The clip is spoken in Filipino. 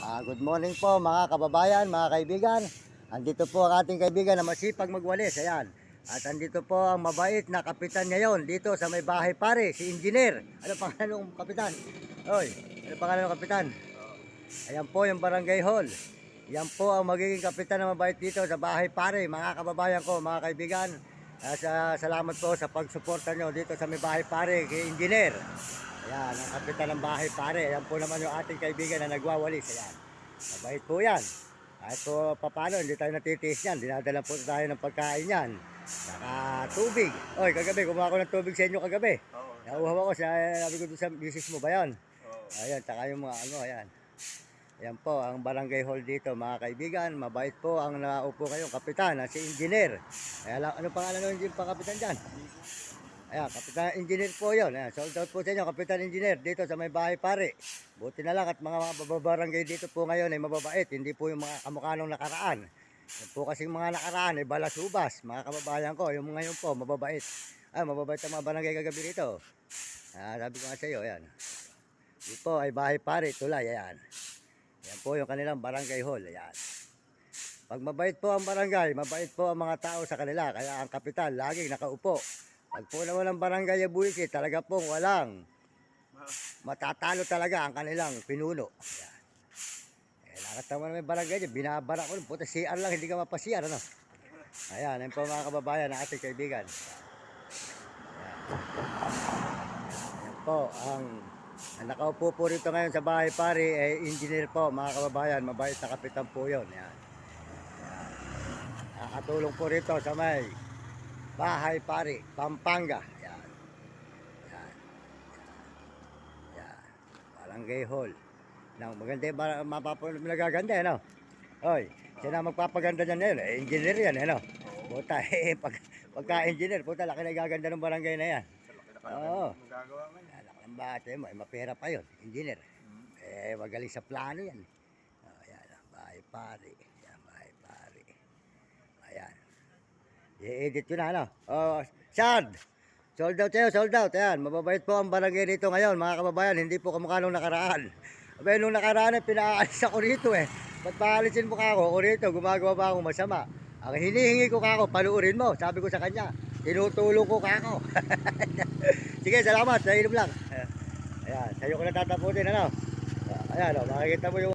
Good morning po mga kababayan, mga kaibigan. Andito po ang ating kaibigan na masipag magwalis. Ayan. At andito po ang mabait na kapitan ngayon dito sa may bahay pare, si Engineer. Ano pangalan ng kapitan? Oy, ano pangalan ng kapitan? Ayan po yung barangay hall. Yan po ang magiging kapitan na mabait dito sa bahay pare, mga kababayan ko, mga kaibigan. Salamat po sa pagsuporta nyo dito sa may bahay pare kay Engineer. Ayan, ang kapitan ng bahay pare. Ayan po naman yung ating kaibigan na nagwawalis. Ayan, mabait po yan. Kahit po paano, hindi tayo natitiis yan. Dinadala po tayo ng pagkain yan. Saka tubig. Oy, kagabi, kumuha ko ng tubig sa inyo kagabi. Nauuhaw ako sa, sabi ko doon sa misis mo ba yan? Ayan, saka yung mga ano, ayan. Ayan po, ang barangay hall dito, mga kaibigan. Mabait po ang naupo ngayong kapitan, si Engineer. Ayan, ano pangalan ng kapitan dyan? Ayan, Kapitan Engineer po yun. Ayan, sold out po sa inyo, Kapitan Engineer, dito sa may bahay pare. Buti na lang at mga babarangay dito po ngayon ay mababait. Hindi po yung mga kamukha nung nakaraan. Yung po kasing mga nakaraan ay balasubas, mga kababayan ko. Yung ngayon po, mababait. Mababait ang mga barangay kagabi rito. Sabi ko nga sa iyo, ayan. Dito po ay bahay pare, tulay, ayan. Ayan po yung kanilang barangay hall, ayan. Pag mabait po ang barangay, mabait po ang mga tao sa kanila. Kaya ang kapitan laging nakaupo. Pag po naman ang barangay Abuiki, talaga pong walang matatalo talaga ang kanilang pinuno. Ayan. Lakat naman may barangay niya, binabara ko. Puta CR lang, hindi ka mapasiyar. Ano? Ayan, ayun po mga kababayan ng ating kaibigan. Ayan. Ayan po, ang nakaupo po rito ngayon sa bahay pare ay Engineer po, mga kababayan. Mabait na kapitan po yun. Ayan. Ayan. Nakatulong po rito sa may bahay pare, Pampanga. Yan. Yan. Yan. Barangay hall. Nang maganda yung nagaganda, ano? Oy, sino magpapaganda niyan ngayon? Engineer yan, ano? Puta, pagka-engineer, puta, laki nagaganda ng barangay na yan. Oo. Laki ng bate mo, mapera pa yun, engineer. Magaling sa plano yan. Yan, bahay pare. Yan, bahay pare. Ayan. I-edit ko na, ano? Sad! Sold out tayo, sold out. Ayan, mababait po ang barangay dito ngayon, mga kababayan. Hindi po kamukha nung nakaraan. Abay, nung nakaraan, pinaalis ako rito eh. Ba't paalisin mo ka ako rito? Gumagawa ba akong masama? Ang hinihingi ko ka ako, panuurin mo. Sabi ko sa kanya, tinutulong ko ka ako. Sige, salamat. Nainom lang. Ayan, sa'yo ko natataputin, ano? Ayan, makikita mo yung